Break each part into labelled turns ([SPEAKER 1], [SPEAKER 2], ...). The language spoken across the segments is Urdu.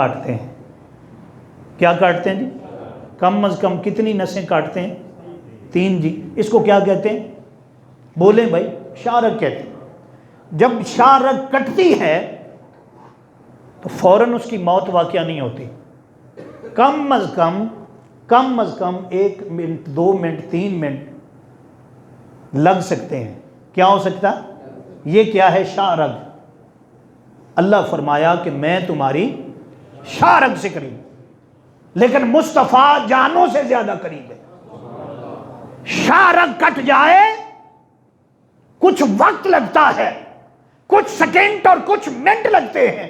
[SPEAKER 1] کاٹتے ہیں. کیا کاٹتے ہیں جی؟ کم از کم کتنی نسیں کاٹتے ہیں؟ 3 جی. اس کو کیا کہتے ہیں؟ بولیں بھائی. شاہ رگ کہتے ہیں. جب شاہ رگ کٹتی ہے تو فوراً اس کی موت واقعہ نہیں ہوتی. کم از کم 1 منٹ 2 منٹ 3 منٹ لگ سکتے ہیں. کیا ہو سکتا؟ یہ کیا ہے؟ شاہ رگ. اللہ فرمایا کہ میں تمہاری شاہ رگ سے قریب، لیکن مصطفیٰ جانوں سے زیادہ قریب ہے. شاہ رگ کٹ جائے کچھ وقت لگتا ہے، کچھ سیکنڈ اور کچھ منٹ لگتے ہیں،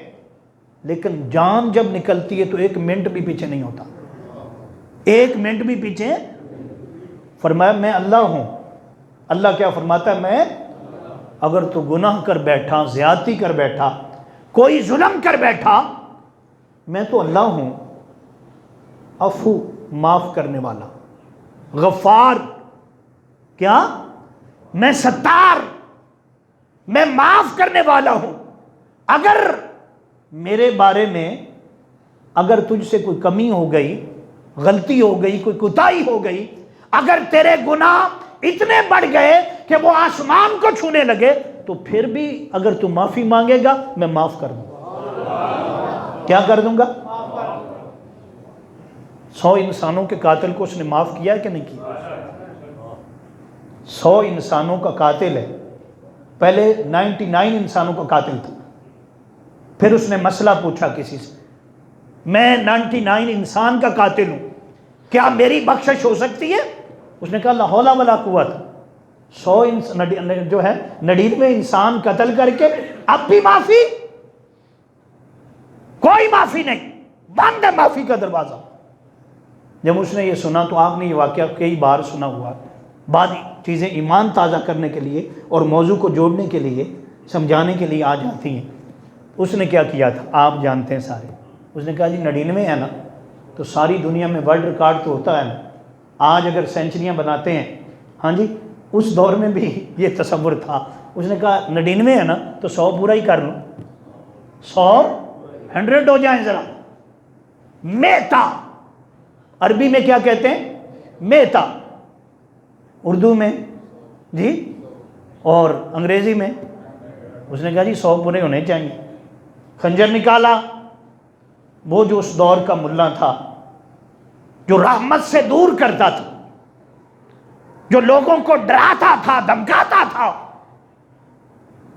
[SPEAKER 1] لیکن جان جب نکلتی ہے تو 1 منٹ بھی پیچھے نہیں ہوتا. 1 منٹ بھی پیچھے. فرمایا میں اللہ ہوں. اللہ کیا فرماتا ہے؟ میں اگر تو گناہ کر بیٹھا، زیادتی کر بیٹھا، کوئی ظلم کر بیٹھا، میں تو اللہ ہوں عفو، معاف کرنے والا، غفار. کیا؟ میں ستار، میں معاف کرنے والا ہوں. اگر میرے بارے میں اگر تجھ سے کوئی کمی ہو گئی، غلطی ہو گئی، کوئی کوتاہی ہو گئی، اگر تیرے گناہ اتنے بڑھ گئے کہ وہ آسمان کو چھونے لگے، تو پھر بھی اگر تو معافی مانگے گا میں معاف کر دوں گا. کیا کر دوں گا؟ 100 انسانوں کے قاتل کو اس نے معاف کیا ہے کہ نہیں کیا؟ 100 انسانوں کا قاتل ہے. پہلے 99 انسانوں کا قاتل تھا. پھر اس نے مسئلہ پوچھا کسی سے، میں 99 انسان کا قاتل ہوں، کیا میری بخشش ہو سکتی ہے؟ اس نے کہا لا حول ولا قوت. 100 جو ہے 99 انسان قتل کر کے اب بھی معافی؟ کوئی معافی نہیں، بند ہے معافی کا دروازہ. جب اس نے یہ سنا تو آپ نے یہ واقعہ کئی بار سنا ہوا. بعض چیزیں ایمان تازہ کرنے کے لیے اور موضوع کو جوڑنے کے لیے، سمجھانے کے لیے آ جاتی ہیں. اس نے کیا کیا تھا آپ جانتے ہیں سارے. اس نے کہا جی 99 ہے نا، تو ساری دنیا میں ورلڈ ریکارڈ تو ہوتا ہے نا. آج اگر سینچریاں بناتے ہیں، ہاں جی، اس دور میں بھی یہ تصور تھا. اس نے کہا 99 ہے نا تو 100 پورا ہی کر لوں. 100 ہو جائیں ذرا. میتا عربی میں کیا کہتے ہیں؟ میتا. اردو میں جی، اور انگریزی میں. اس نے کہا جی 100 پورے ہونے چاہیے. خنجر نکالا. وہ جو اس دور کا ملا تھا، جو رحمت سے دور کرتا تھا، جو لوگوں کو ڈراتا تھا، دھمکاتا تھا،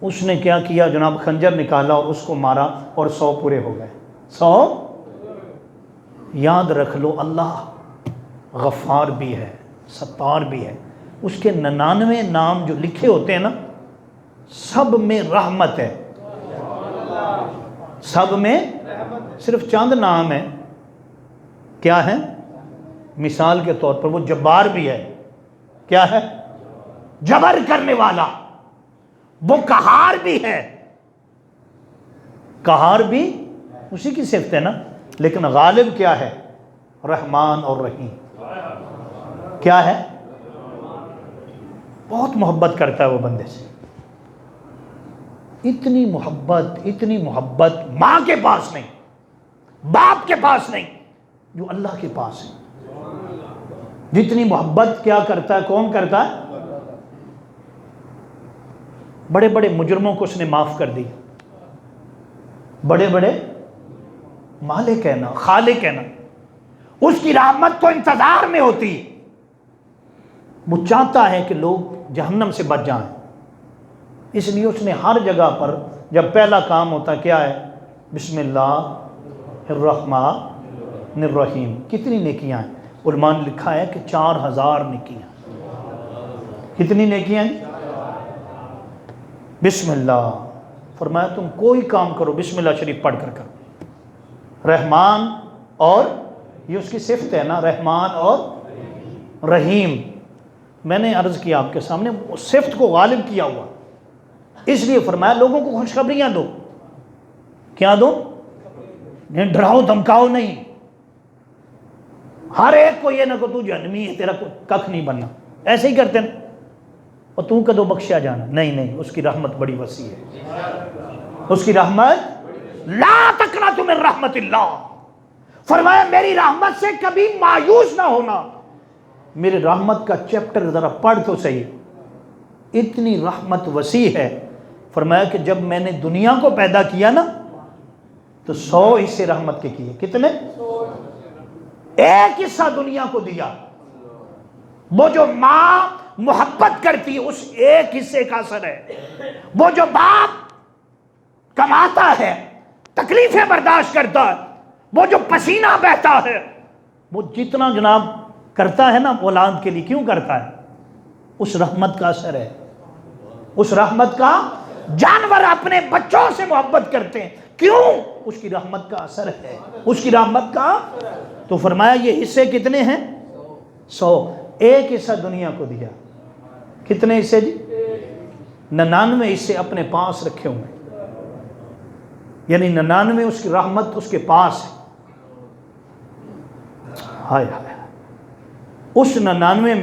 [SPEAKER 1] اس نے کیا کیا جناب؟ خنجر نکالا اور اس کو مارا اور 100 پورے ہو گئے. 100. یاد رکھ لو اللہ غفار بھی ہے، ستار بھی ہے. اس کے 99 نام جو لکھے ہوتے ہیں نا، سب میں رحمت ہے. سب میں صرف چند نام ہیں. کیا ہے؟ مثال کے طور پر وہ جبار بھی ہے. کیا ہے؟ جبر کرنے والا. وہ قہار بھی ہے. قہار بھی اسی کی صفت ہے نا. لیکن غالب کیا ہے؟ رحمان اور رحیم. کیا ہے؟ بہت محبت کرتا ہے وہ بندے سے. اتنی محبت ماں کے پاس نہیں، باپ کے پاس نہیں، جو اللہ کے پاس ہے. جتنی محبت کیا کرتا ہے؟ کون کرتا ہے؟ بڑے بڑے مجرموں کو اس نے معاف کر دی. بڑے بڑے مالک ہے نا، خالق ہے نا. اس کی رحمت تو انتظار میں ہوتی. وہ چاہتا ہے کہ لوگ جہنم سے بچ جائیں. اس لیے اس نے ہر جگہ پر جب پہلا کام ہوتا کیا ہے؟ بسم اللہ الرحمن الرحیم. کتنی نیکیاں ہیں؟ علماء نے لکھا ہے کہ 4000 نیکیاں. کتنی نیکیاں ہیں؟ بسم اللہ. فرمایا تم کوئی کام کرو بسم اللہ شریف پڑھ کر کرو. رحمان، اور یہ اس کی صفت ہے نا، رحمان اور رحیم. میں نے عرض کیا آپ کے سامنے، صفت کو غالب کیا ہوا. اس لیے فرمایا لوگوں کو خوشخبریاں دو. کیا دو؟ ڈراؤ دھمکاؤ نہیں. ہر ایک کو یہ نہ کہ تو جہنمی ہے، تیرا ککھ نہیں بننا. ایسے ہی کرتے نا، اور تو کدو بخشیا جانا. نہیں، اس کی رحمت بڑی وسیع ہے. اس کی رحمت لا تقنطوا من رحمت اللہ، فرمایا میری رحمت سے کبھی مایوس نہ ہونا۔ میرے رحمت کا چیپٹر ذرا پڑھ تو صحیح، اتنی رحمت وسیع ہے۔ فرمایا کہ جب میں نے دنیا کو پیدا کیا نا تو 100 حصے رحمت کے کیے۔ کتنے؟ ایک حصہ دنیا کو دیا۔ وہ جو ماں محبت کرتی ہے اس ایک حصے کا اثر ہے، وہ جو باپ کماتا ہے، تکلیفیں برداشت کرتا ہے، وہ جو پسینہ بہتا ہے، وہ جتنا جناب کرتا ہے نا اولاد کے لیے، کیوں کرتا ہے؟ اس رحمت کا اثر ہے، اس رحمت کا۔ جانور اپنے بچوں سے محبت کرتے ہیں، کیوں؟ اس کی رحمت کا اثر ہے، اس کی رحمت کا۔ تو فرمایا یہ حصے کتنے ہیں؟ 100۔ ایک حصہ دنیا کو دیا۔ کتنے حصے جی؟ 99 حصے اپنے پاس رکھے ہوئے، یعنی 99 اس کی رحمت اس کے پاس ہے۔ ہائے ہائے، اس 99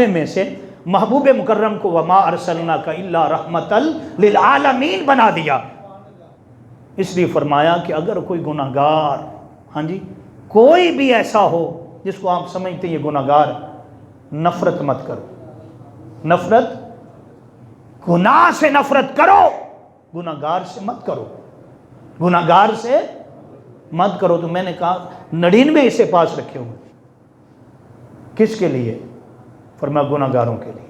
[SPEAKER 1] میں سے محبوب مکرم کو وما ارسلناک الا رحمۃ للعالمین بنا دیا۔ اس لیے فرمایا کہ اگر کوئی گناہگار، ہاں جی، کوئی بھی ایسا ہو جس کو آپ سمجھتے ہیں یہ گناہگار، نفرت مت کرو۔ نفرت، گناہ سے نفرت کرو، گناہگار سے مت کرو، گناہگار سے مت کرو۔ تو میں نے کہا 99 اسے پاس رکھے ہوئے، کس کے لیے؟ فرمایا گناہگاروں کے لیے۔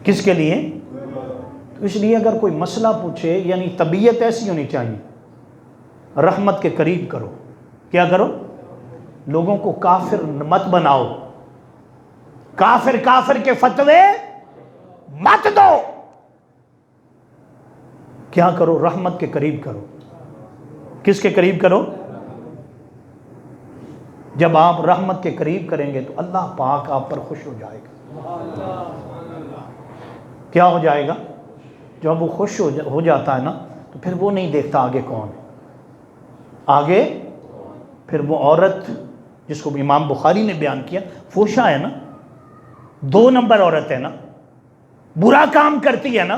[SPEAKER 1] کس کے لیے؟ تو اس لیے اگر کوئی مسئلہ پوچھے، یعنی طبیعت ایسی ہونی چاہیے، رحمت کے قریب کرو۔ کیا کرو؟ لوگوں کو کافر مت بناؤ، کافر کے فتوے مت دو۔ کیا کرو؟ رحمت کے قریب کرو۔ کس کے قریب کرو؟ جب آپ رحمت کے قریب کریں گے تو اللہ پاک آپ پر خوش ہو جائے گا۔ کیا ہو جائے گا؟ جب وہ خوش ہو جاتا ہے نا تو پھر وہ نہیں دیکھتا آگے کون ہے، آگے پھر وہ عورت جس کو امام بخاری نے بیان کیا، فوشا ہے نا، 2 نمبر عورت ہے نا، برا کام کرتی ہے نا،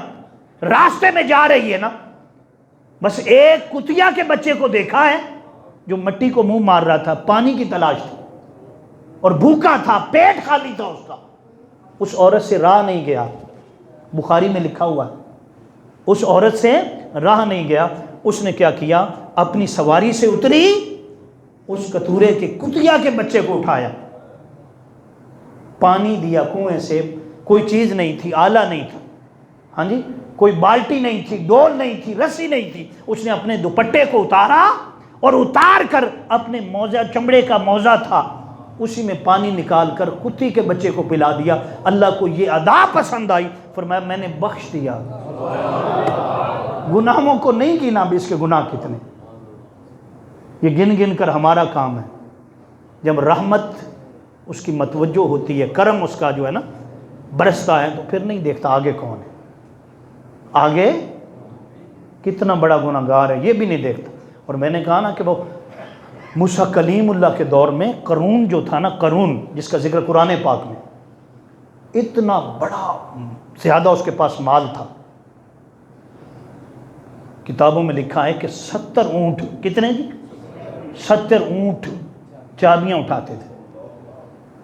[SPEAKER 1] راستے میں جا رہی ہے نا، بس ایک کتیا کے بچے کو دیکھا ہے جو مٹی کو منہ مار رہا تھا، پانی کی تلاش تھی اور بھوکا تھا، پیٹ خالی تھا اس کا، اس عورت سے راہ نہیں گیا۔ بخاری میں لکھا ہوا ہے اس عورت سے راہ نہیں گیا۔ اس نے کیا کیا؟ اپنی سواری سے اتری، اس کتورے کے کتیا کے بچے کو اٹھایا، پانی دیا کنویں سے، کوئی چیز نہیں تھی، آلہ نہیں تھا، ہاں جی، کوئی بالٹی نہیں تھی، ڈول نہیں تھی، رسی نہیں تھی۔ اس نے اپنے دوپٹے کو اتارا اور اتار کر اپنے موزہ، چمڑے کا موزہ تھا، اسی میں پانی نکال کر کتی کے بچے کو پلا دیا۔ اللہ کو یہ ادا پسند آئی، فرمایا میں نے بخش دیا۔ گناہوں کو نہیں گنا بھی اس کے گناہ کتنے، یہ گن گن کر ہمارا کام ہے۔ جب رحمت اس کی متوجہ ہوتی ہے، کرم اس کا جو ہے نا برستا ہے، تو پھر نہیں دیکھتا آگے کون ہے، آگے کتنا بڑا گناہگار ہے یہ بھی نہیں دیکھتا۔ اور میں نے کہا نا کہ وہ موسیٰ کلیم اللہ کے دور میں قارون جو تھا نا، قارون جس کا ذکر قرآن پاک میں، اتنا بڑا زیادہ اس کے پاس مال تھا، کتابوں میں لکھا ہے کہ 70 اونٹ، کتنے جی؟ 70 اونٹ چابیاں اٹھاتے تھے۔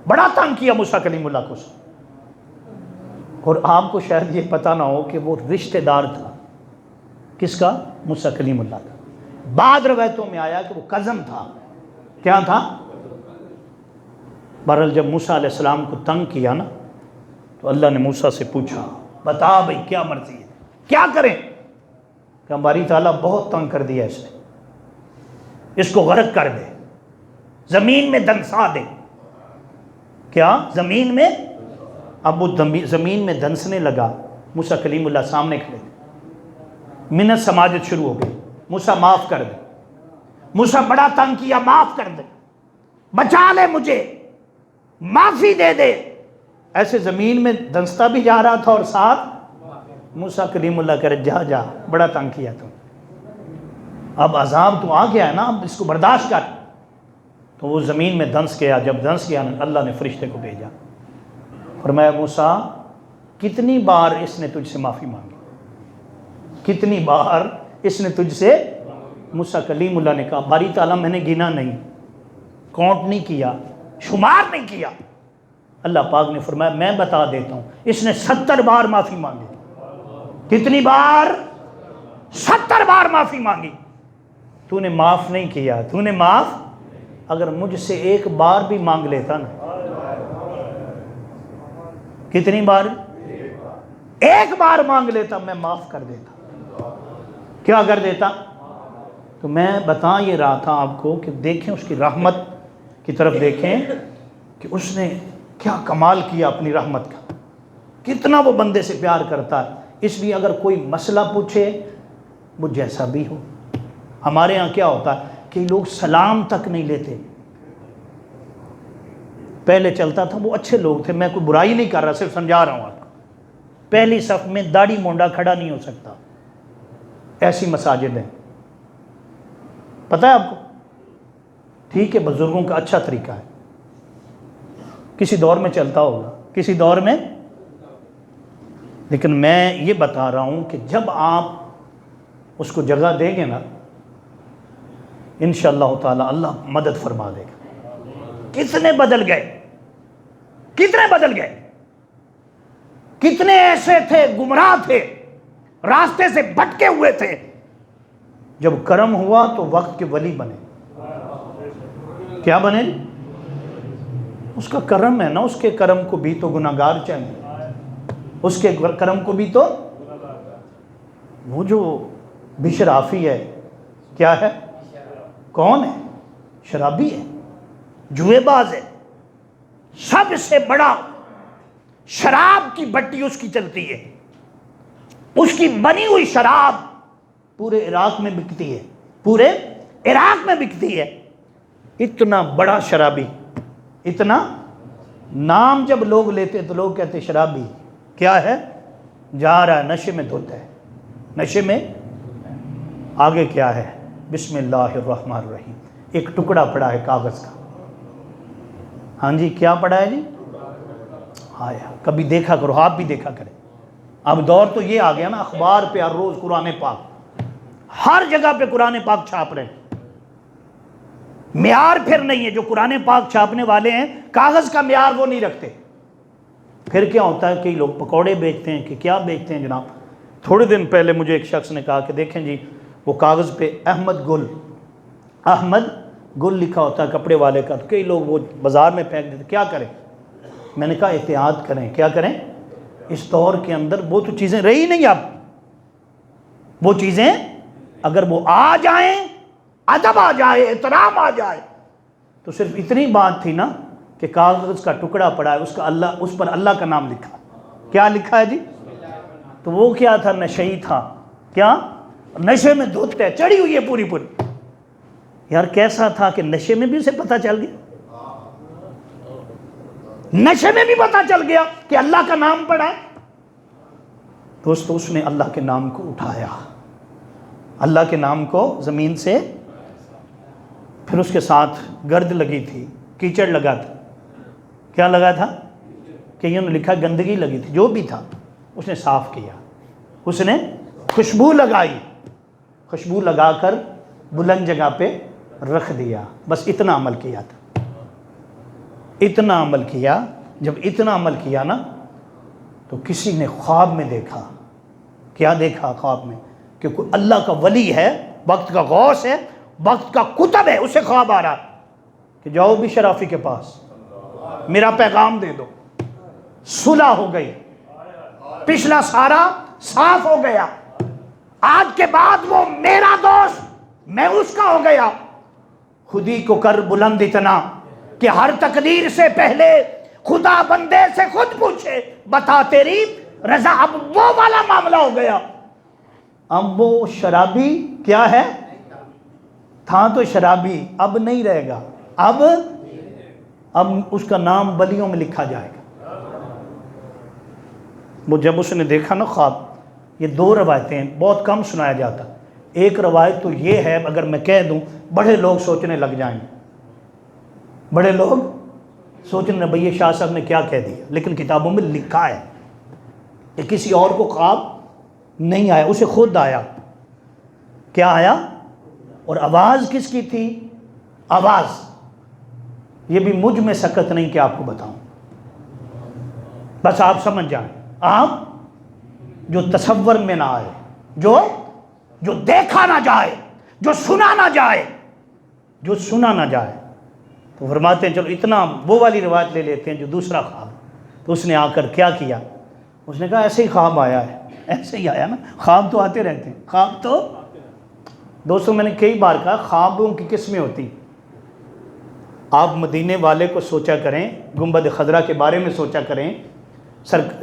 [SPEAKER 1] بڑا تنگ کیا موسیٰ کلیم اللہ کو۔ اور آپ کو شاید یہ پتہ نہ ہو کہ وہ رشتہ دار تھا کس کا؟ موسیٰ کلیم اللہ کا۔ بعض روایتوں میں آیا کہ وہ کزن تھا۔ کیا تھا؟ بہرحال جب موسیٰ علیہ السلام کو تنگ کیا نا تو اللہ نے موسیٰ سے پوچھا، بتا بھئی کیا مرضی ہے، کیا کریں؟ کہ باری تعالیٰ بہت تنگ کر دیا اس نے، اس کو غرق کر دے، زمین میں دنسا دے۔ کیا؟ زمین میں؟ اب وہ زمین میں دنسنے لگا، موسیٰ کلیم اللہ سامنے کھڑے، منت سماجت شروع ہو گئی، موسیٰ معاف کر دے، موسیٰ بڑا تنگ کیا، معاف کر دے، بچا لے مجھے، معافی دے دے۔ ایسے زمین میں دنستا بھی جا رہا تھا اور ساتھ موسیٰ کلیم اللہ کہہ رہے جا جا، بڑا تنگ کیا تم، اب عذاب تو آ گیا ہے نا، اب اس کو برداشت کر۔ تو وہ زمین میں دنس گیا۔ جب دنس گیا اللہ نے فرشتے کو بھیجا، فرمایا موسیٰ کتنی بار اس نے تجھ سے معافی مانگی؟ کتنی بار اس نے تجھ سے، موسیٰ کلیم اللہ نے کہا باری تعالیٰ میں نے گنا نہیں، کاؤنٹ نہیں کیا، شمار نہیں کیا۔ اللہ پاک نے فرمایا میں بتا دیتا ہوں، اس نے 70 بار معافی مانگی۔ کتنی بار؟ 70 بار معافی مانگی۔ تو نے معاف نہیں کیا، تو نے معاف، اگر مجھ سے ایک بار بھی مانگ لیتا نا، کتنی بار؟ ایک بار مانگ لیتا میں معاف کر دیتا۔ کیا کر دیتا؟ تو میں بتا یہ رہا تھا آپ کو کہ دیکھیں اس کی رحمت کی طرف، دیکھیں کہ اس نے کیا کمال کیا اپنی رحمت کا، کتنا وہ بندے سے پیار کرتا ہے۔ اس لیے اگر کوئی مسئلہ پوچھے وہ جیسا بھی ہو، ہمارے ہاں کیا ہوتا ہے کہ لوگ سلام تک نہیں لیتے۔ پہلے چلتا تھا، وہ اچھے لوگ تھے، میں کوئی برائی نہیں کر رہا، صرف سمجھا رہا ہوں آپ کو۔ پہلی صف میں داڑھی مونڈا کھڑا نہیں ہو سکتا، ایسی مساجد ہیں، پتہ ہے آپ کو؟ ٹھیک ہے، بزرگوں کا اچھا طریقہ ہے، کسی دور میں چلتا ہوگا، کسی دور میں، لیکن میں یہ بتا رہا ہوں کہ جب آپ اس کو جگہ دیں گے نا، انشاءاللہ تعالی اللہ مدد فرما دے گا۔ کتنے بدل گئے، کتنے بدل گئے، کتنے ایسے تھے گمراہ تھے، راستے سے بھٹکے ہوئے تھے، جب کرم ہوا تو وقت کے ولی بنے۔ کیا بنے؟ اس کا کرم ہے نا، اس کے کرم کو بھی تو گناہگار چاہیے، اس کے کرم کو بھی تو۔ وہ جو بشرافی ہے، کیا ہے؟ کون ہے؟ شرابی ہے، جوئے باز ہے، سب سے بڑا شراب کی بٹی اس کی چلتی ہے، اس کی بنی ہوئی شراب پورے عراق میں بکتی ہے، پورے عراق میں بکتی ہے۔ اتنا بڑا شرابی، اتنا، نام جب لوگ لیتے تو لوگ کہتے شرابی، کیا ہے؟ جا رہا ہے نشے میں دھت ہے، نشے میں۔ آگے کیا ہے؟ بسم اللہ الرحمن الرحیم، ایک ٹکڑا پڑا ہے کاغذ کا۔ ہاں جی، کیا پڑا ہے جی؟ آیا، کبھی دیکھا کرو، آپ بھی دیکھا کریں۔ اب دور تو یہ آ گیا نا، اخبار پہ ہر روز قرآن پاک، ہر جگہ پہ قرآن پاک چھاپ رہے ہیں۔ معیار پھر نہیں ہے، جو قرآن پاک چھاپنے والے ہیں کاغذ کا معیار وہ نہیں رکھتے۔ پھر کیا ہوتا ہے، کئی لوگ پکوڑے بیچتے ہیں کہ کیا بیچتے ہیں جناب۔ تھوڑے دن پہلے مجھے ایک شخص نے کہا کہ دیکھیں جی، وہ کاغذ پہ احمد گل، احمد گل لکھا ہوتا ہے کپڑے والے کا، تو کئی لوگ وہ بازار میں پھینک دیتے، کیا کریں؟ میں نے کہا احتیاط کریں۔ کیا کریں؟ اس دور کے اندر وہ تو چیزیں رہی نہیں، اب وہ چیزیں اگر وہ آ جائیں، ادب آ جائے، احترام آ جائے، تو صرف اتنی بات تھی نا کہ کاغذ کا ٹکڑا پڑا ہے، اس کا اللہ، اس پر اللہ کا نام لکھا۔ کیا لکھا ہے جی؟ تو وہ کیا تھا؟ نشئی تھا، کیا؟ نشے میں دھت ہے، چڑھی ہوئی ہے پوری پوری۔ یار کیسا تھا کہ نشے میں بھی اسے پتہ چل گیا، نشے میں بھی پتہ چل گیا کہ اللہ کا نام پڑا ہے۔ دوستو، اس نے اللہ کے نام کو اٹھایا، اللہ کے نام کو زمین سے، پھر اس کے ساتھ گرد لگی تھی، کیچڑ لگا تھا، کیا لگا تھا؟ کئیوں نے لکھا گندگی لگی تھی، جو بھی تھا اس نے صاف کیا، اس نے خوشبو لگائی، خوشبو لگا کر بلند جگہ پہ رکھ دیا، بس اتنا عمل کیا تھا، اتنا عمل کیا۔ جب اتنا عمل کیا نا تو کسی نے خواب میں دیکھا، کیا دیکھا خواب میں؟ کہ کوئی اللہ کا ولی ہے، وقت کا غوث ہے، وقت کا قطب ہے، اسے خواب آ رہا کہ جاؤ بھی شرافی کے پاس، میرا پیغام دے دو، صلح ہو گئی، پچھلا سارا صاف ہو گیا، آج کے بعد وہ میرا دوست، میں اس کا ہو گیا۔ خودی کو کر بلند اتنا کہ ہر تقدیر سے پہلے خدا بندے سے خود پوچھے، بتا تیری رضا۔ اب وہ والا معاملہ ہو گیا، اب وہ شرابی کیا ہے؟ تھا تو شرابی، اب نہیں رہے گا، اب اس کا نام ولیوں میں لکھا جائے گا۔ وہ جب اس نے دیکھا نا خواب، یہ دو روایتیں ہیں، بہت کم سنایا جاتا۔ ایک روایت تو یہ ہے، اگر میں کہہ دوں بڑے لوگ سوچنے لگ جائیں گے، بڑے لوگ سوچنے بھئی یہ شاہ صاحب نے کیا کہہ دیا، لیکن کتابوں میں لکھا ہے کہ کسی اور کو خواب نہیں آیا، اسے خود آیا. کیا آیا؟ اور آواز کس کی تھی؟ آواز یہ بھی مجھ میں سکت نہیں کہ آپ کو بتاؤں، بس آپ سمجھ جائیں. آپ جو تصور میں نہ آئے، جو دیکھا نہ جائے، جو سنا نہ جائے، جو سنا نہ جائے. تو فرماتے ہیں چلو اتنا وہ والی روایت لے لیتے ہیں جو دوسرا خواب. تو اس نے آ کر کیا کیا؟ اس نے کہا ایسے ہی خواب آیا ہے. ایسے ہی آیا نا، خواب تو آتے رہتے ہیں. خواب تو دوستوں میں نے کئی بار کہا خوابوں کی قسمیں ہوتی. آپ مدینے والے کو سوچا کریں، گنبد خضرا کے بارے میں سوچا کریں،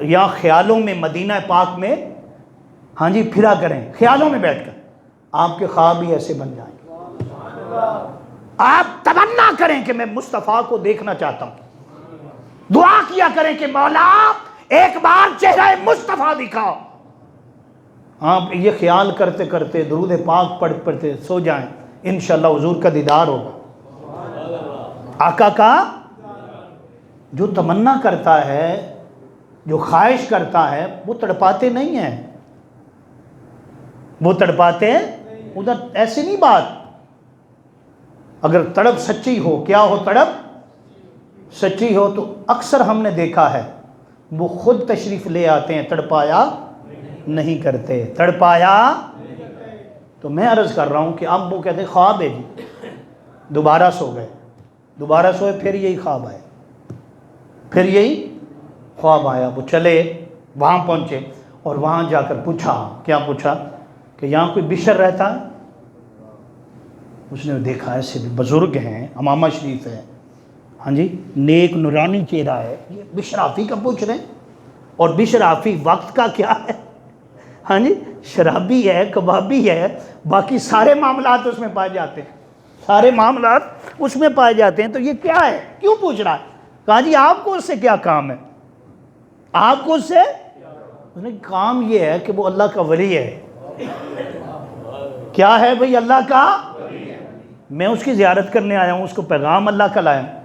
[SPEAKER 1] یا خیالوں میں مدینہ پاک میں ہاں جی پھرا کریں، خیالوں میں بیٹھ کر آپ کے خواب بھی ایسے بن جائیں گے. آپ تمنا کریں کہ میں مصطفیٰ کو دیکھنا چاہتا ہوں، دعا کیا کریں کہ مولا ایک بار چہرہ مصطفیٰ دکھاؤ. آپ یہ خیال کرتے کرتے درود پاک پڑھتے سو جائیں، انشاءاللہ حضور کا دیدار ہوگا. آقا کا جو تمنا کرتا ہے، جو خواہش کرتا ہے، وہ تڑپاتے نہیں ہیں، وہ تڑپاتے ادھر ایسی نہیں بات. اگر تڑپ سچی ہو، کیا ہو تڑپ سچی ہو، تو اکثر ہم نے دیکھا ہے وہ خود تشریف لے آتے ہیں، تڑپایا نہیں کرتے. تڑپایا تو میں عرض کر رہا ہوں کہ اب وہ کہتے ہیں خواب ہے جی، دوبارہ سو گئے، دوبارہ سوئے، پھر یہی خواب آئے، پھر یہی خواب آیا. وہ چلے وہاں پہنچے اور وہاں جا کر پوچھا. کیا پوچھا؟ کہ یہاں کوئی بشر رہتا ہے؟ اس نے دیکھا ایسے بھی بزرگ ہیں، امامہ شریف ہے، ہاں جی نیک نورانی چہرہ ہے، یہ بشر آفی کا پوچھ رہے ہیں. اور بشر آفی وقت کا کیا ہے؟ ہاں جی شرابی ہے، کبابی ہے، باقی سارے معاملات اس میں پائے جاتے ہیں، سارے معاملات اس میں پائے جاتے ہیں. تو یہ کیا ہے؟ کیوں پوچھ رہا ہے؟ کہا جی آپ کو اس سے کیا کام ہے؟ آپ کو اس سے کام یہ ہے کہ وہ اللہ کا ولی ہے. کیا ہے بھئی؟ اللہ کا. میں اس کی زیارت کرنے آیا ہوں، اس کو پیغام اللہ کا لایا ہوں.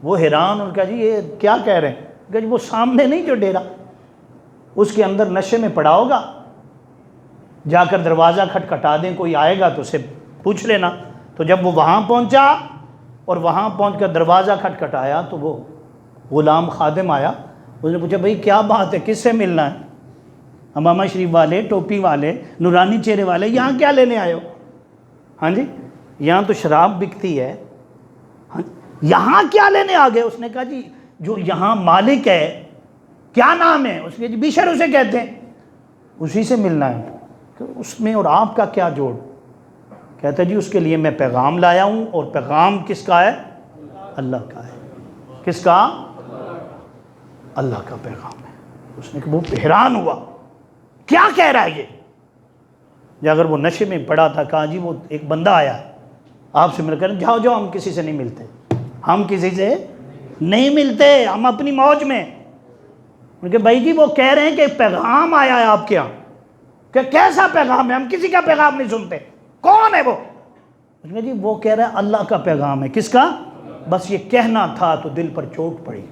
[SPEAKER 1] وہ حیران، اور کہا جی یہ کیا کہہ رہے ہیں؟ کہ جی وہ سامنے نہیں جو ڈیرا، اس کے اندر نشے میں پڑا ہوگا، جا کر دروازہ کھٹکھٹا دیں، کوئی آئے گا تو اسے پوچھ لینا. تو جب وہ وہاں پہنچا اور وہاں پہنچ کر دروازہ کھٹکھٹایا تو وہ غلام خادم آیا. اس نے پوچھا بھئی کیا بات ہے، کس سے ملنا ہے؟ امامہ شریف والے، ٹوپی والے، نورانی چہرے والے، یہاں کیا لینے آئے ہو؟ ہاں جی یہاں تو شراب بکتی ہے، یہاں کیا لینے آ گئے؟ اس نے کہا جی جو یہاں مالک ہے، کیا نام ہے؟ اس نے جی بشر اسے کہتے ہیں، اسی سے ملنا ہے. کہ اس میں اور آپ کا کیا جوڑ؟ کہتا ہے جی اس کے لیے میں پیغام لایا ہوں، اور پیغام کس کا ہے؟ اللہ کا ہے. کس کا؟ اللہ کا پیغام ہے. اس نے کہ وہ حیران ہوا، کیا کہہ رہا ہے یہ؟ اگر وہ نشے میں پڑا تھا، کہا جی وہ ایک بندہ آیا آپ سے مل کر، جاؤ جاؤ ہم کسی سے نہیں ملتے، ہم کسی سے نہیں ملتے، ہم اپنی موج میں. ان کے بھائی جی وہ کہہ رہے ہیں کہ پیغام آیا ہے آپ کے یہاں. کہ کیسا پیغام ہے؟ ہم کسی کا پیغام نہیں سنتے. کون ہے وہ؟ ان کے جی وہ کہہ رہا ہے اللہ کا پیغام ہے. کس کا؟ بس یہ کہنا تھا تو دل پر چوٹ پڑی،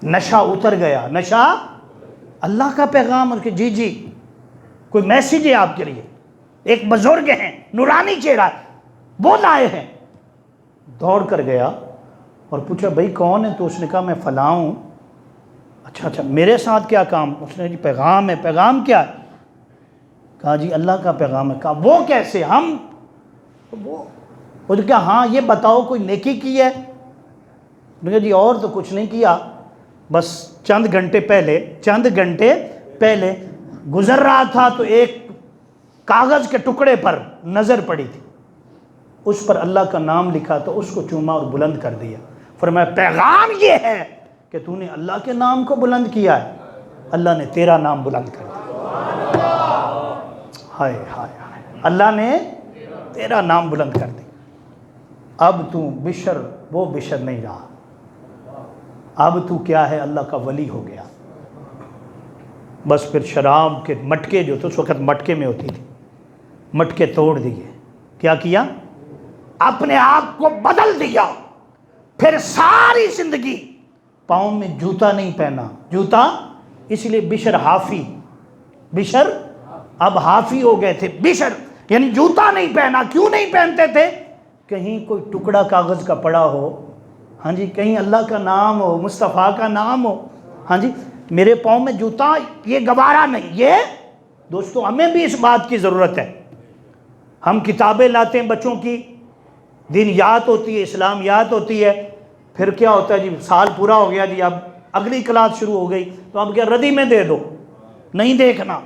[SPEAKER 1] نشہ اتر گیا. نشہ اللہ کا پیغام. ان کے جی جی کوئی میسیج ہے آپ کے لیے، ایک بزرگ ہیں، نورانی چہرہ، وہ لائے ہیں. دوڑ کر گیا اور پوچھا بھئی کون ہے؟ تو اس نے کہا میں فلاں ہوں. اچھا میرے ساتھ کیا کام؟ اس نے جی پیغام ہے. پیغام کیا ہے؟ کہا جی اللہ کا پیغام ہے. کہا وہ کیسے؟ ہم وہ کیا؟ ہاں یہ بتاؤ کوئی نیکی کی ہے؟ نے جی اور تو کچھ نہیں کیا، بس چند گھنٹے پہلے گزر رہا تھا تو ایک کاغذ کے ٹکڑے پر نظر پڑی تھی، اس پر اللہ کا نام لکھا، تو اس کو چوما اور بلند کر دیا. فرمایا پیغام یہ ہے کہ تو نے اللہ کے نام کو بلند کیا ہے، اللہ نے تیرا نام بلند کر دیا. ہائے ہائے ہائے، اللہ نے تیرا نام بلند کر دیا. اب تو بشر وہ بشر نہیں رہا، اب تو کیا ہے؟ اللہ کا ولی ہو گیا. بس پھر شراب کے مٹکے جو تھے، اس وقت مٹکے میں ہوتی تھی، مٹکے توڑ دیے. کیا کیا؟ اپنے آپ کو بدل دیا. پھر ساری زندگی پاؤں میں جوتا نہیں پہنا. جوتا اس لیے بشر حافی، بشر اب حافی ہو گئے تھے. بشر یعنی جوتا نہیں پہنا. کیوں نہیں پہنتے تھے؟ کہیں کوئی ٹکڑا کاغذ کا پڑا ہو, ہاں جی, کہیں اللہ کا نام ہو, مصطفیٰ کا نام ہو, ہاں جی, میرے پاؤں میں جوتا, یہ گوارا نہیں. یہ دوستو ہمیں بھی اس بات کی ضرورت ہے. ہم کتابیں لاتے ہیں بچوں کی, دین یاد ہوتی ہے, اسلام یاد ہوتی ہے, پھر کیا ہوتا ہے جی سال پورا ہو گیا جی, اب اگلی کلاس شروع ہو گئی, تو اب کیا ردی میں دے دو, نہیں دیکھنا.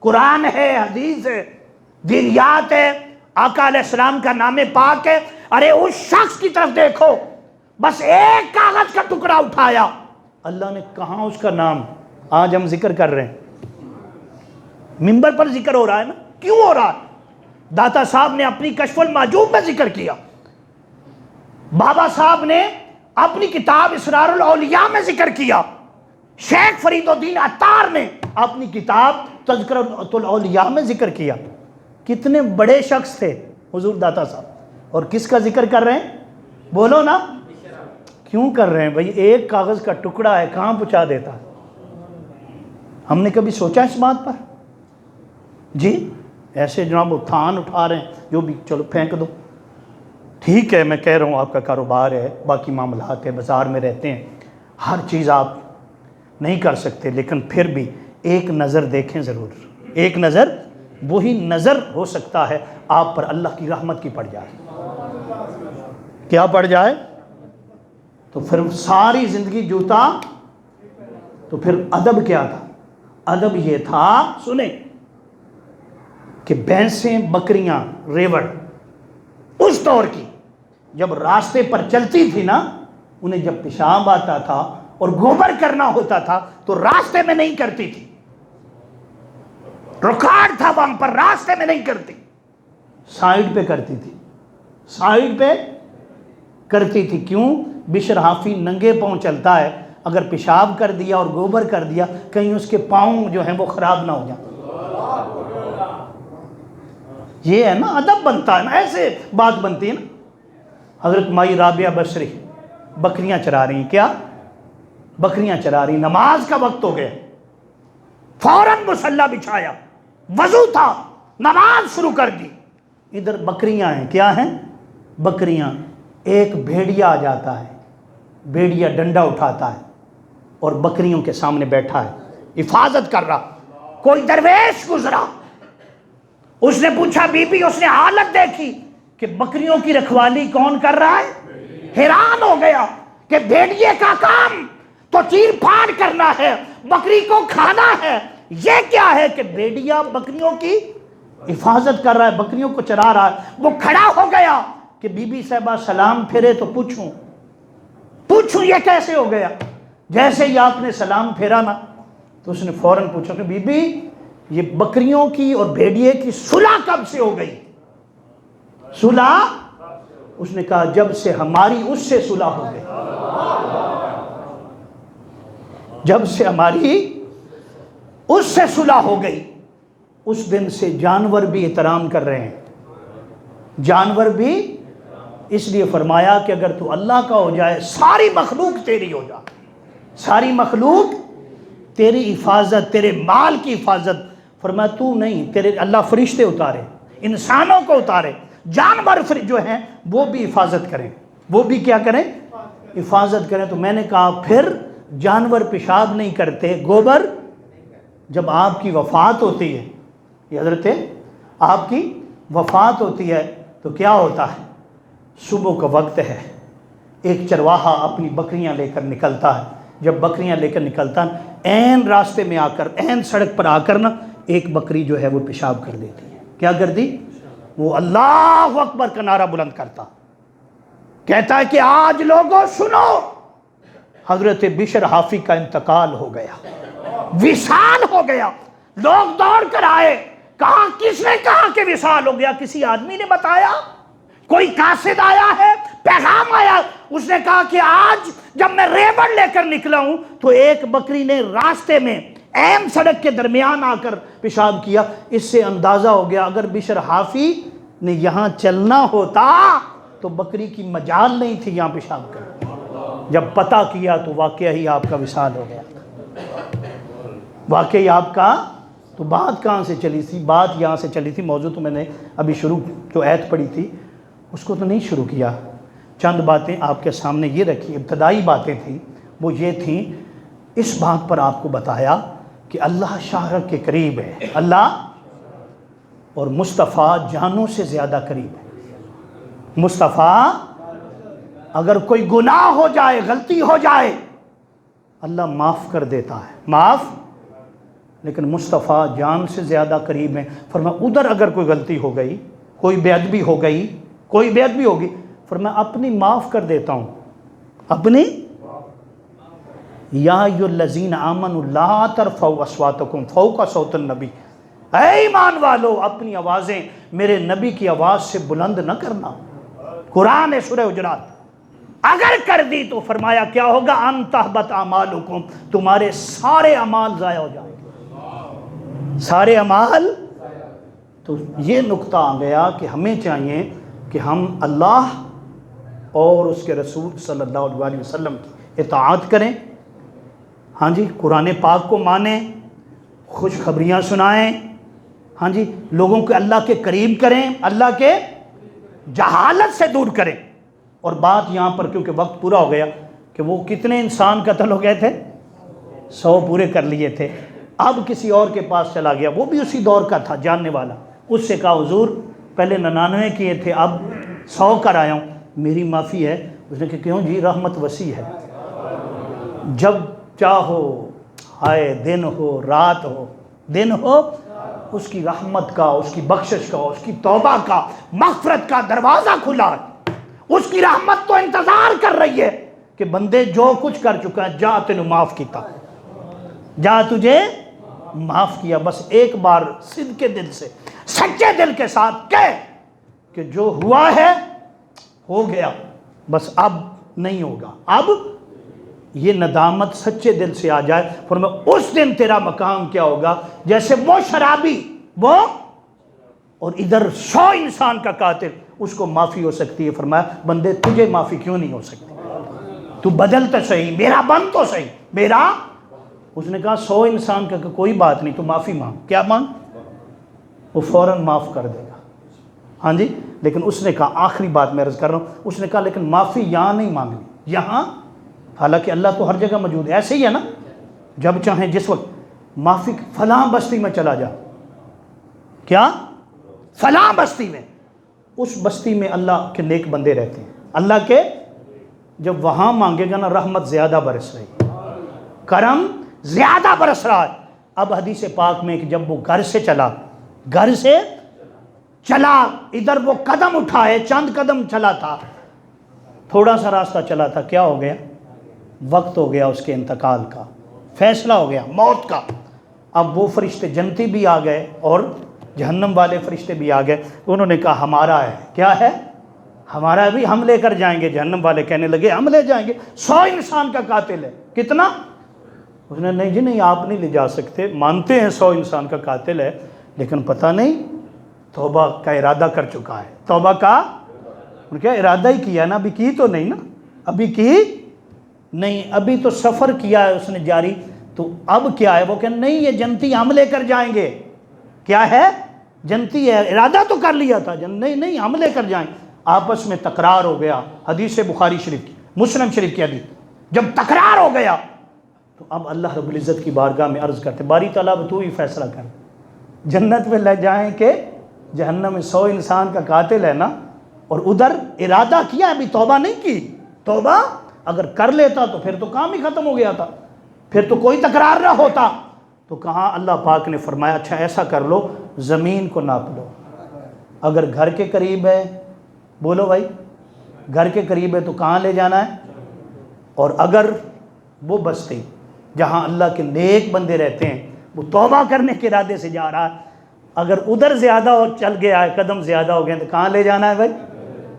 [SPEAKER 1] قرآن ہے, حدیث ہے, دین یاد ہے, آقا علیہ السلام کا نام پاک ہے. ارے اس شخص کی طرف دیکھو, بس ایک کاغذ کا ٹکڑا اٹھایا, اللہ نے کہاں اس کا نام آج ہم ذکر کر رہے ہیں. منبر پر ذکر ہو رہا ہے نا, کیوں ہو رہا ہے؟ داتا صاحب نے اپنی کشف المعجوب میں ذکر کیا, بابا صاحب نے اپنی کتاب اسرار الاولیاء میں ذکر کیا, شیخ فرید الدین عطار نے اپنی کتاب تذکرۃ الاولیاء میں ذکر کیا. کتنے بڑے شخص تھے حضور داتا صاحب, اور کس کا ذکر کر رہے ہیں؟ بولو نا, کیوں کر رہے ہیں بھائی؟ ایک کاغذ کا ٹکڑا ہے, کہاں پہنچا دیتا. ہم نے کبھی سوچا اس بات پر؟ جی ایسے جناب تھان اٹھا رہے ہیں, جو بھی, چلو پھینک دو. ٹھیک ہے, میں کہہ رہا ہوں آپ کا کاروبار ہے, باقی معاملات ہیں, بازار میں رہتے ہیں, ہر چیز آپ نہیں کر سکتے, لیکن پھر بھی ایک نظر دیکھیں ضرور. ایک نظر, وہی نظر ہو سکتا ہے آپ پر اللہ کی رحمت کی پڑ جائے. کیا پڑ جائے؟ تو پھر ساری زندگی جوتا. تو پھر ادب کیا تھا؟ ادب یہ تھا, سنیں, کہ بھینسیں, بکریاں, ریوڑ اس دور کی جب راستے پر چلتی تھی نا, انہیں جب پیشاب آتا تھا اور گوبر کرنا ہوتا تھا تو راستے میں نہیں کرتی تھی, رکاوٹ تھا وہاں پر, راستے میں نہیں کرتی, سائیڈ پہ کرتی تھی. سائیڈ پہ کرتی تھی. کیوں؟ بشر حافی ننگے پاؤں چلتا ہے, اگر پیشاب کر دیا اور گوبر کر دیا, کہیں اس کے پاؤں جو ہیں وہ خراب نہ ہو جائیں. یہ ہے نا ادب بنتا ہے نا, ایسے بات بنتی ہے نا. حضرت مائی رابعہ بصری بکریاں چرا رہی ہیں. کیا؟ بکریاں چرا رہی. نماز کا وقت ہو گیا, فوراً مصلی بچھایا, وضو تھا, نماز شروع کر دی. ادھر بکریاں ہیں. کیا ہیں؟ بکریاں. ایک بھیڑیا آ جاتا ہے, بھیڑیا ڈنڈا اٹھاتا ہے اور بکریوں کے سامنے بیٹھا ہے, حفاظت کر رہا. کوئی درویش گزرا, اس نے پوچھا بی بی, اس نے حالت دیکھی کہ بکریوں کی رکھوالی کون کر رہا ہے. حیران ہو گیا کہ بھیڑیے کا کام تو چیر پھاڑ کرنا ہے, بکری کو کھانا ہے, یہ کیا ہے کہ بھیڑیا بکریوں کی حفاظت کر رہا ہے, بکریوں کو چرا رہا ہے. وہ کھڑا ہو گیا کہ بی بی صاحبہ سلام پھیرے تو پوچھوں یہ کیسے ہو گیا. جیسے ہی آپ نے سلام پھیرا نا, تو اس نے فوراً پوچھا کہ بی بی یہ بکریوں کی اور بھیڑیے کی صلح کب سے ہو گئی؟ صلح؟ اس نے کہا جب سے ہماری اس سے صلح ہو گئی. جب سے ہماری اس سے صلح ہو گئی, اس دن سے جانور بھی احترام کر رہے ہیں. جانور بھی, اس لیے فرمایا کہ اگر تو اللہ کا ہو جائے ساری مخلوق تیری ہو جائے. ساری مخلوق تیری حفاظت, تیرے مال کی حفاظت. فرمایا تو نہیں, تیرے اللہ فرشتے اتارے, انسانوں کو اتارے, جانور جو ہیں وہ بھی حفاظت کریں. وہ بھی کیا کریں؟ حفاظت کریں. تو میں نے کہا پھر جانور پیشاب نہیں کرتے, گوبر. جب آپ کی وفات ہوتی ہے, یہ حضرت آپ کی وفات ہوتی ہے, تو کیا ہوتا ہے؟ صبح کا وقت ہے, ایک چرواہا اپنی بکریاں لے کر نکلتا ہے. جب بکریاں لے کر نکلتا ہے, عین راستے میں آ کر, عین سڑک پر آ کر نا, ایک بکری جو ہے وہ پیشاب کر دیتی ہے. کیا کر دی؟ وہ اللہ اکبر کا نعرہ بلند کرتا, کہتا ہے کہ آج لوگوں سنو, حضرت بشر حافی کا انتقال ہو گیا, وصال ہو گیا. لوگ دوڑ کر آئے, کہا کس نے کہا کہ وصال ہو گیا؟ کسی آدمی نے بتایا؟ کوئی قاصد آیا ہے؟ پیغام آیا؟ اس نے کہا کہ آج جب میں ریوڑ لے کر نکلا ہوں تو ایک بکری نے راستے میں اہم سڑک کے درمیان آ کر پیشاب کیا. اس سے اندازہ ہو گیا اگر بشر حافی نے یہاں چلنا ہوتا تو بکری کی مجال نہیں تھی یہاں پیشاب کر. جب پتہ کیا تو واقعہ ہی آپ کا وصال ہو گیا, واقعی آپ کا تو بات کہاں سے چلی تھی؟ بات یہاں سے چلی تھی، موضوع تو میں نے ابھی شروع جو آیت پڑھی تھی اس کو تو نہیں شروع کیا، چند باتیں آپ کے سامنے یہ رکھی، ابتدائی باتیں تھیں، وہ یہ تھیں، اس بات پر آپ کو بتایا کہ اللہ شاہرگ کے قریب ہے، اللہ اور مصطفیٰ جانوں سے زیادہ قریب ہے۔ مصطفیٰ اگر کوئی گناہ ہو جائے، غلطی ہو جائے، اللہ معاف کر دیتا ہے، معاف، لیکن مصطفیٰ جان سے زیادہ قریب ہیں۔ فرمایا ادھر اگر کوئی غلطی ہو گئی، کوئی بے ادبی ہو گئی، کوئی بے ادبی ہوگی، فرمایا اپنی معاف کر دیتا ہوں، اپنی۔ یا ایھا الذین آمنوا لا ترفعوا اصواتکم فوق صوت النبی، اے ایمان والو اپنی آوازیں میرے نبی کی آواز سے بلند نہ کرنا۔ قرآن سورہ حجرات، اگر کر دی تو فرمایا کیا ہوگا؟ ان تحبط اعمالکم، تمہارے سارے اعمال ضائع ہو جائیں گے، سارے اعمال۔ تو یہ نقطہ آ گیا کہ ہمیں چاہیے کہ ہم اللہ اور اس کے رسول صلی اللہ علیہ وسلم کی اطاعت کریں، ہاں جی، قرآن پاک کو مانیں، خوشخبریاں سنائیں، ہاں جی، لوگوں کو اللہ کے قریب کریں، اللہ کے جہالت سے دور کریں۔ اور بات یہاں پر کیونکہ وقت پورا ہو گیا کہ وہ کتنے انسان قتل ہو گئے تھے؟ 100 پورے کر لیے تھے۔ اب کسی اور کے پاس چلا گیا، وہ بھی اسی دور کا تھا، جاننے والا، اس سے کہا حضور پہلے 99 کیے تھے، اب 100 کر آیا ہوں، میری معافی ہے۔ اس نے کہا کیوں جی؟ رحمت وسیع ہے، جب چاہو، ہائے دن ہو رات ہو، دن ہو، اس کی رحمت کا، اس کی بخشش کا، اس کی توبہ کا، مغفرت کا دروازہ کھلا ہے۔ اس کی رحمت تو انتظار کر رہی ہے کہ بندے جو کچھ کر چکا ہے، جا تینوں معاف کیتا، جا تجھے معاف کیا، بس ایک بار صدق کے دل سے، سچے دل کے ساتھ کہہ کہ جو ہوا ہے ہو گیا، بس اب نہیں ہوگا۔ اب یہ ندامت سچے دل سے آ جائے، فرمایا اس دن تیرا مقام کیا ہوگا؟ جیسے وہ شرابی، وہ اور ادھر 100 انسان کا قاتل، اس کو معافی ہو سکتی ہے۔ فرمایا بندے تجھے معافی کیوں نہیں ہو سکتی؟ تو بدل تو صحیح، میرا بن تو صحیح، میرا۔ اس نے کہا 100 انسان کا کوئی بات نہیں، تو معافی مانگ۔ کیا مانگ؟ وہ فوراً معاف کر دے گا، ہاں جی۔ لیکن اس نے کہا، آخری بات میں عرض کر رہا ہوں، اس نے کہا لیکن معافی یہاں نہیں مانگنی، یہاں، حالانکہ اللہ تو ہر جگہ موجود ہے، ایسے ہی ہے نا، جب چاہیں جس وقت معافی، فلاں بستی میں چلا جا، کیا فلاں بستی میں، اس بستی میں اللہ کے نیک بندے رہتے ہیں، اللہ کے، جب وہاں مانگے گا نا، رحمت زیادہ برس رہی ہے، کرم زیادہ برس رہا ہے۔ اب حدیث پاک میں کہ جب وہ گھر سے چلا، گھر سے چلا، ادھر وہ قدم اٹھائے، چند قدم چلا تھا، تھوڑا سا راستہ چلا تھا، کیا ہو گیا؟ وقت ہو گیا اس کے انتقال کا، فیصلہ ہو گیا موت کا۔ اب وہ فرشتے جنتی بھی آ گئے اور جہنم والے فرشتے بھی آ گئے، انہوں نے کہا ہمارا ہے، کیا ہے؟ ہمارا بھی، ہم لے کر جائیں گے۔ جہنم والے کہنے لگے ہم لے جائیں گے، 100 انسان کا قاتل ہے، کتنا؟ اس نے نہیں جی نہیں، آپ نہیں لے جا سکتے، مانتے ہیں 100 انسان کا قاتل ہے، لیکن پتہ نہیں توبہ کا ارادہ کر چکا ہے، توبہ کا، ان کیا ارادہ ہی کیا نا، ابھی کی تو نہیں نا، ابھی کی نہیں، ابھی تو سفر کیا ہے اس نے جاری، تو اب کیا ہے؟ وہ کہ نہیں یہ جنتی ہم لے کر جائیں گے، کیا ہے؟ جنتی ہے، ارادہ تو کر لیا تھا، نہیں نہیں ہم لے کر جائیں۔ آپس میں تکرار ہو گیا، حدیث بخاری شریف کی، مسلم شریف کی حدیث، جب تکرار ہو گیا تو اب اللہ رب العزت کی بارگاہ میں عرض کرتے، باری تعالیٰ تو ہی فیصلہ کر، جنت میں لے جائیں کہ جہنم میں؟ 100 انسان کا قاتل ہے نا، اور ادھر ارادہ کیا، ابھی توبہ نہیں کی، توبہ اگر کر لیتا تو پھر تو کام ہی ختم ہو گیا تھا، پھر تو کوئی تکرار نہ ہوتا۔ تو کہاں اللہ پاک نے فرمایا اچھا ایسا کر لو، زمین کو ناپ لو، اگر گھر کے قریب ہے، بولو بھائی، گھر کے قریب ہے تو کہاں لے جانا ہے؟ اور اگر وہ بستی جہاں اللہ کے نیک بندے رہتے ہیں، وہ توبہ کرنے کے ارادے سے جا رہا ہے، اگر ادھر زیادہ ہو، چل گیا ہے، قدم زیادہ ہو گئے تو کہاں لے جانا ہے بھائی؟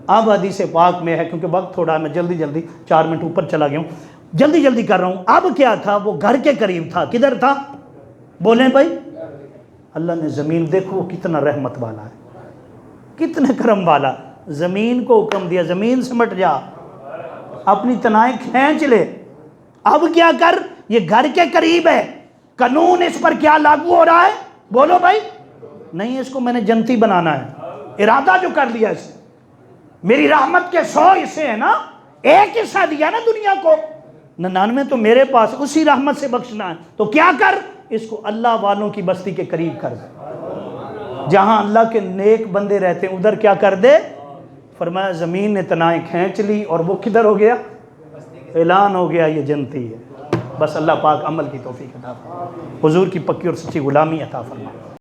[SPEAKER 1] اب حدیث پاک میں ہے، کیونکہ وقت تھوڑا، میں جلدی 4 منٹ اوپر چلا گیا ہوں، جلدی کر رہا ہوں۔ اب کیا تھا؟ وہ گھر کے قریب تھا، کدھر تھا؟ بولیں بھائی، اللہ نے زمین، دیکھو وہ کتنا رحمت والا ہے، کتنے کرم والا، زمین کو حکم دیا زمین سمٹ جا، اپنی تنائیں کھینچ لے، اب کیا کر؟ یہ گھر کے قریب ہے، قانون اس پر کیا لاگو ہو رہا ہے؟ بولو بھائی، نہیں اس کو میں نے جنتی بنانا ہے، ارادہ جو کر لیا اس نے، میری رحمت کے 100 حصے ہیں نا، ایک حصہ دیا نا دنیا کو، 99 تو میرے پاس، اسی رحمت سے بخشنا ہے، تو کیا کر، اس کو اللہ والوں کی بستی کے قریب کر دے، جہاں اللہ کے نیک بندے رہتے ہیں ادھر کیا کر دے، فرمایا زمین نے تنائیں کھینچ لی اور وہ کدھر ہو گیا، اعلان ہو گیا یہ جنتی ہے۔ بس اللہ پاک عمل کی توفیق عطا فرمائے، حضور کی پکی اور سچی غلامی عطا فرمائے۔